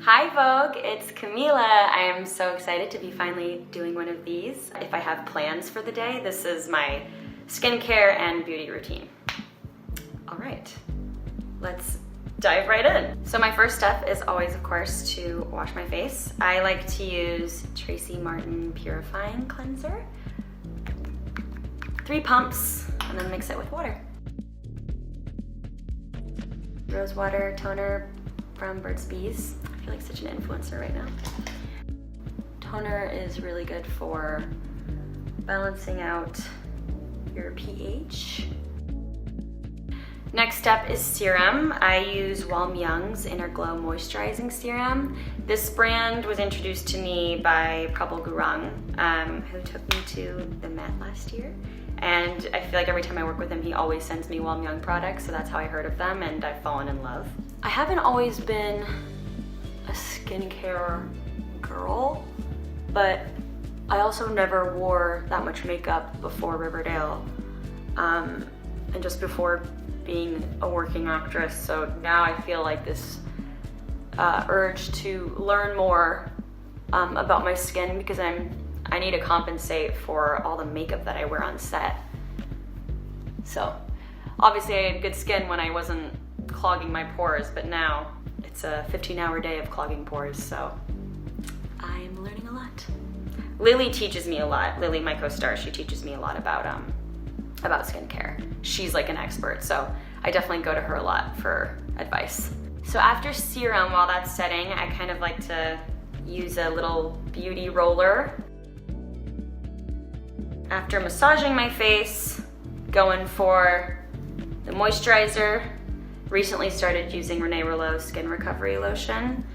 Hi Vogue, it's Camila. I am so excited to be finally doing one of these. If I have plans for the day, this is my skincare and beauty routine. All right, let's dive right in. So my first step is always, of course, to wash my face. I like to use Tracy Martin Purifying Cleanser. 3 pumps, and then mix it with water. Rose water toner from Burt's Bees. I feel like such an influencer right now. Toner is really good for balancing out your pH. Next step is serum. I use Walm Young's Inner Glow Moisturizing Serum. This brand was introduced to me by Prabal Gurung, who took me to the Met last year. And I feel like every time I work with him, he always sends me Walm Young products, so that's how I heard of them, and I've fallen in love. I haven't always been a skincare girl, but I also never wore that much makeup before Riverdale, and just before being a working actress, so now I feel like this urge to learn more about my skin because I need to compensate for all the makeup that I wear on set. So obviously I had good skin when I wasn't clogging my pores, but now it's a 15-hour day of clogging pores, so I'm learning a lot. Lily teaches me a lot. Lily, my co-star, she teaches me a lot about skincare. She's like an expert, so I definitely go to her a lot for advice. So after serum, while that's setting, I kind of like to use a little beauty roller. After massaging my face, going for the moisturizer. Recently started using Renee Rouleau Skin Recovery Lotion.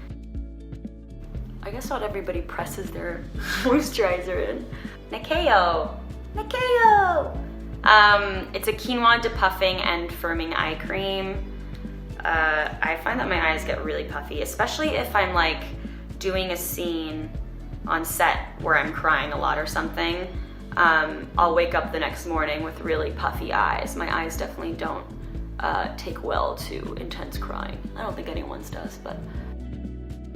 I guess not everybody presses their moisturizer in. Nikeo! It's a quinoa depuffing and firming eye cream. I find that my eyes get really puffy, especially if I'm like doing a scene on set where I'm crying a lot or something. I'll wake up the next morning with really puffy eyes. My eyes definitely don't take well to intense crying. I don't think anyone's does, but.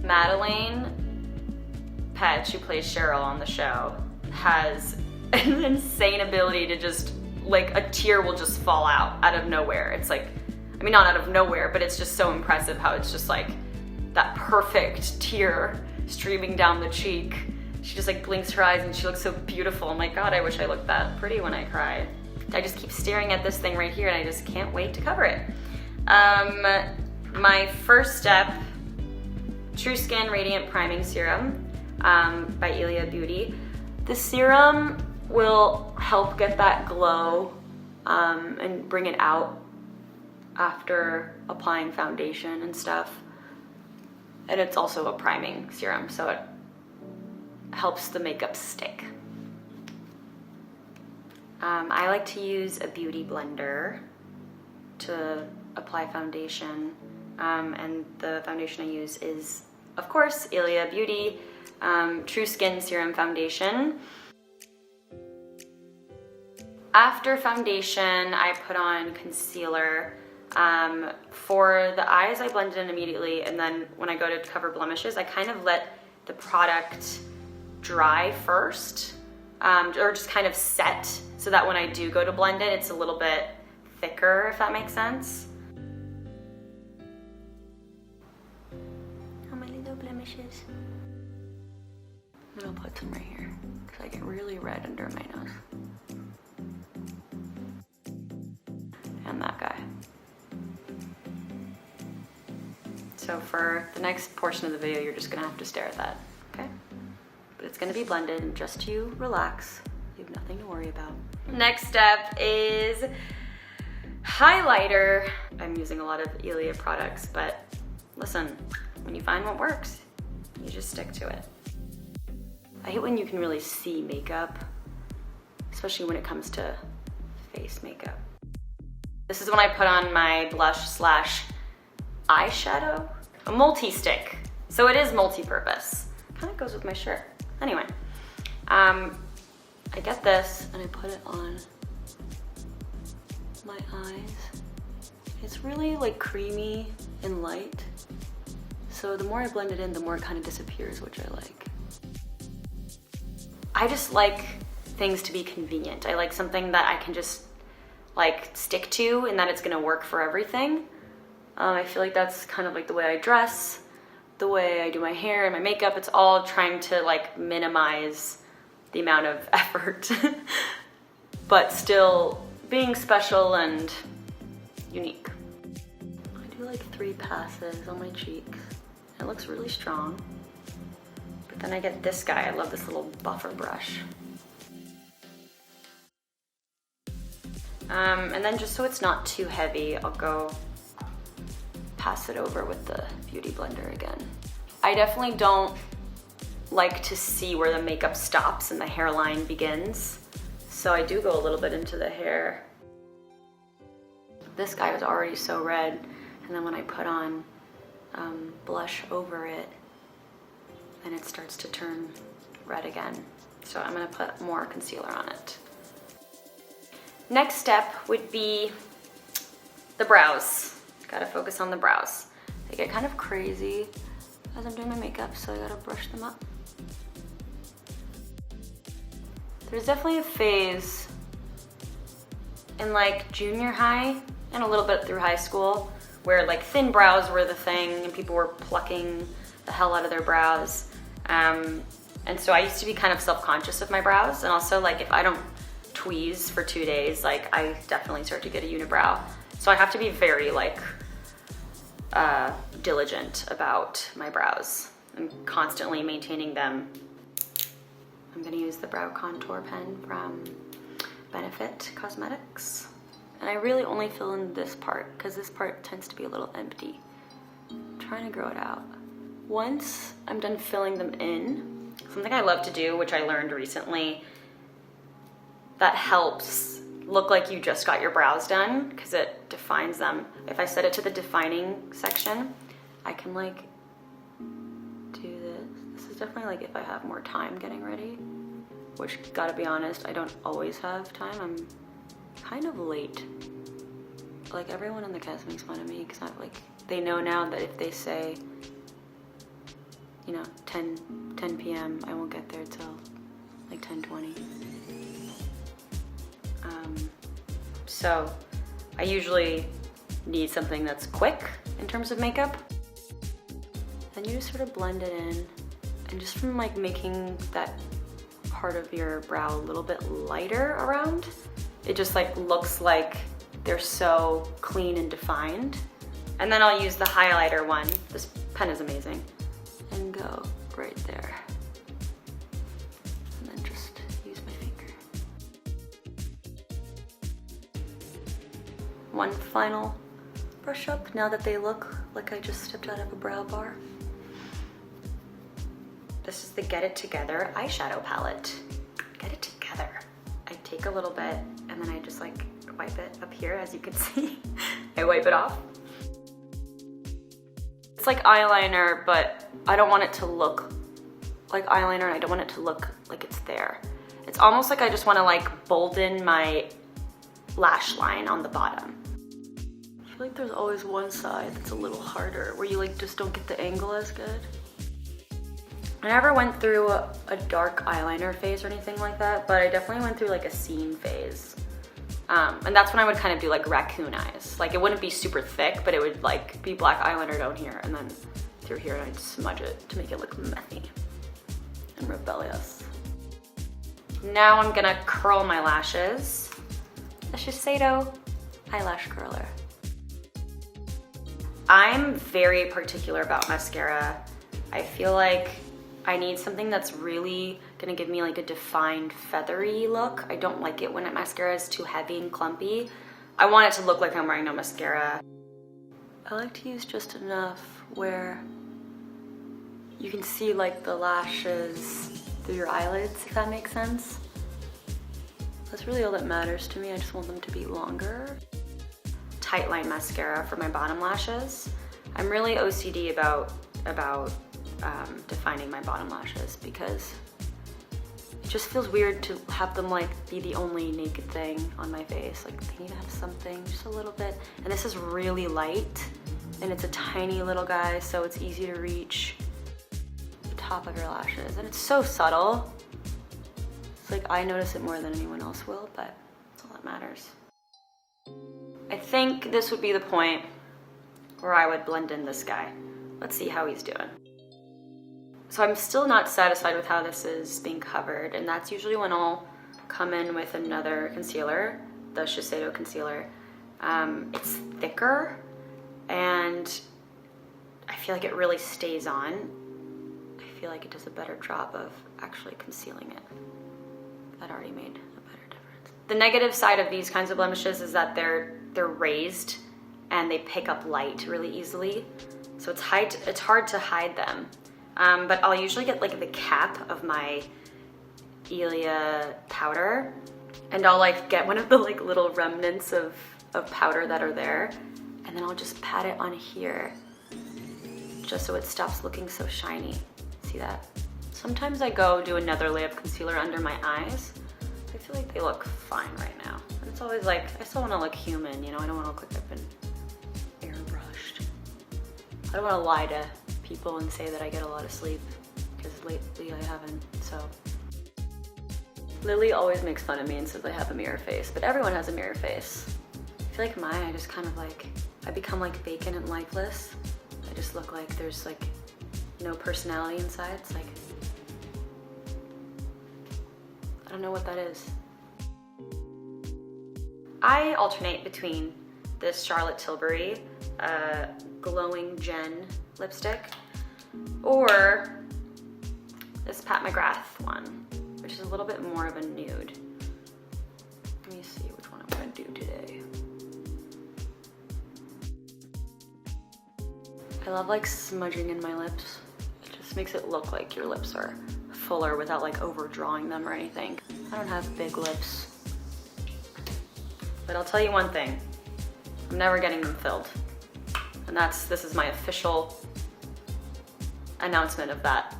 Madelaine Petch, who plays Cheryl on the show, has an insane ability to just, like, a tear will just fall out of nowhere. It's like, I mean, not out of nowhere, but it's just so impressive how it's just like that perfect tear streaming down the cheek. She just like blinks her eyes and she looks so beautiful. I'm like, God, I wish I looked that pretty when I cry. I just keep staring at this thing right here and I just can't wait to cover it. My first step, True Skin Radiant Priming Serum by Ilia Beauty. The serum will help get that glow and bring it out after applying foundation and stuff. And it's also a priming serum, so it helps the makeup stick. I like to use a beauty blender to apply foundation, and the foundation I use is, of course, Ilia Beauty True Skin Serum Foundation. After foundation, I put on concealer. For the eyes, I blend it in immediately, and then when I go to cover blemishes, I kind of let the product dry first, or just kind of set, so that when I do go to blend it, it's a little bit thicker, if that makes sense. Oh, my little blemishes. I'm gonna put some right here, because I get really red under my nose. And that guy. So for the next portion of the video, you're just gonna have to stare at that, okay? But it's gonna be blended, and just you relax. You have nothing to worry about. Next step is highlighter. I'm using a lot of Ilia products, but listen, when you find what works, you just stick to it. I hate when you can really see makeup, especially when it comes to face makeup. This is when I put on my blush slash eyeshadow, a multi-stick. So it is multi-purpose. Kind of goes with my shirt. Anyway, I get this and I put it on my eyes. It's really like creamy and light. So the more I blend it in, the more it kind of disappears, which I like. I just like things to be convenient. I like something that I can just like stick to and that it's gonna work for everything. I feel like that's kind of like the way I dress, the way I do my hair and my makeup. It's all trying to like minimize the amount of effort, but still being special and unique. I do like 3 passes on my cheeks. It looks really strong. But then I get this guy. I love this little buffer brush. And then just so it's not too heavy, I'll go pass it over with the Beauty Blender again. I definitely don't like to see where the makeup stops and the hairline begins. So I do go a little bit into the hair. This guy was already so red. And then when I put on blush over it, then it starts to turn red again. So I'm gonna put more concealer on it. Next step would be the brows. Gotta focus on the brows. They get kind of crazy as I'm doing my makeup, so I gotta brush them up. There's definitely a phase in like junior high and a little bit through high school where like thin brows were the thing and people were plucking the hell out of their brows. And so I used to be kind of self-conscious of my brows, and also like if I don't tweeze for 2 days, like I definitely start to get a unibrow. So I have to be very like diligent about my brows. I'm constantly maintaining them. I'm gonna use the brow contour pen from Benefit Cosmetics. And I really only fill in this part because this part tends to be a little empty. I'm trying to grow it out. Once I'm done filling them in, something I love to do, which I learned recently, that helps look like you just got your brows done because it defines them. If I set it to the defining section, I can like do this. This is definitely like if I have more time getting ready, which gotta be honest, I don't always have time. I'm kind of late. Like everyone in the cast makes fun of me because I'm like, they know now that if they say, you know, 10 p.m., I won't get there till like 10:20. So I usually need something that's quick in terms of makeup. Then you just sort of blend it in, and just from like making that part of your brow a little bit lighter around, it just like looks like they're so clean and defined. And then I'll use the highlighter one. This pen is amazing. And go right there. And then just use my finger. One final brush up now that they look like I just stepped out of a brow bar. This is the Get It Together eyeshadow palette. Get it together. I take a little bit and then I just like wipe it up here, as you can see. I wipe it off. It's like eyeliner, but I don't want it to look like eyeliner and I don't want it to look like it's there. It's almost like I just want to like bolden my lash line on the bottom. I feel like there's always one side that's a little harder where you like just don't get the angle as good. I never went through a dark eyeliner phase or anything like that, but I definitely went through like a seam phase. And that's when I would kind of do like raccoon eyes. Like it wouldn't be super thick, but it would like be black eyeliner down here and then through here, and I'd smudge it to make it look messy and rebellious. Now I'm gonna curl my lashes. The Shiseido Eyelash Curler. I'm very particular about mascara. I feel like I need something that's really gonna give me like a defined feathery look. I don't like it when mascara is too heavy and clumpy. I want it to look like I'm wearing no mascara. I like to use just enough where you can see like the lashes through your eyelids, if that makes sense. That's really all that matters to me. I just want them to be longer. Tight line mascara for my bottom lashes. I'm really OCD about defining my bottom lashes because it just feels weird to have them like be the only naked thing on my face. Like they need to have something just a little bit. And this is really light, and it's a tiny little guy, so it's easy to reach the top of your lashes. And it's so subtle. It's like I notice it more than anyone else will, but that's all that matters. I think this would be the point where I would blend in this guy. Let's see how he's doing. So I'm still not satisfied with how this is being covered, and that's usually when I'll come in with another concealer, the Shiseido concealer. It's thicker, and I feel like it really stays on. I feel like it does a better job of actually concealing it. That already made a better difference. The negative side of these kinds of blemishes is that they're raised and they pick up light really easily. So it's hard to hide them. But I'll usually get like the cap of my Ilia powder, and I'll like get one of the like little remnants of powder that are there, and then I'll just pat it on here just so it stops looking so shiny. See that? Sometimes I go do another layer of concealer under my eyes. I feel like they look fine right now. And it's always like, I still want to look human, you know? I don't want to look like I've been airbrushed. I don't want to lie to people and say that I get a lot of sleep, because lately I haven't, so. Lily always makes fun of me and says I have a mirror face, but everyone has a mirror face. I feel like mine, I just kind of like, I become like vacant and lifeless. I just look like there's like no personality inside. It's like, I don't know what that is. I alternate between this Charlotte Tilbury Glowing Gen lipstick or this Pat McGrath one, which is a little bit more of a nude. Let me see which one I'm gonna do today. I love like smudging in my lips. It just makes it look like your lips are fuller without like overdrawing them or anything. I don't have big lips. But I'll tell you one thing, I'm never getting them filled. And this is my official announcement of that.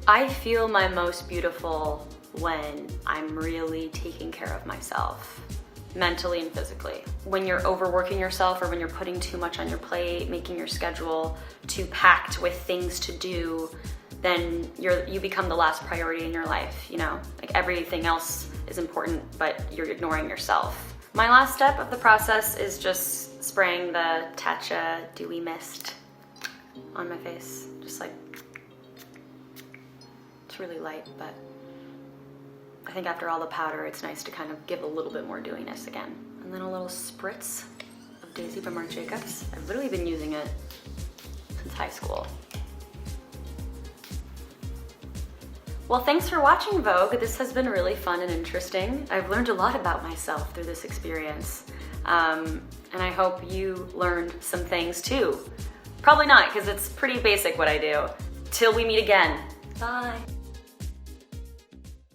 I feel my most beautiful when I'm really taking care of myself, mentally and physically. When you're overworking yourself, or when you're putting too much on your plate, making your schedule too packed with things to do, then you become the last priority in your life, you know? Like everything else is important, but you're ignoring yourself. My last step of the process is just spraying the Tatcha Dewy Mist on my face. Just like, it's really light, but I think after all the powder, it's nice to kind of give a little bit more dewiness again. And then a little spritz of Daisy by Marc Jacobs. I've literally been using it since high school. Well, thanks for watching, Vogue. This has been really fun and interesting. I've learned a lot about myself through this experience. And I hope you learned some things too. Probably not, because it's pretty basic what I do. Till we meet again. Bye.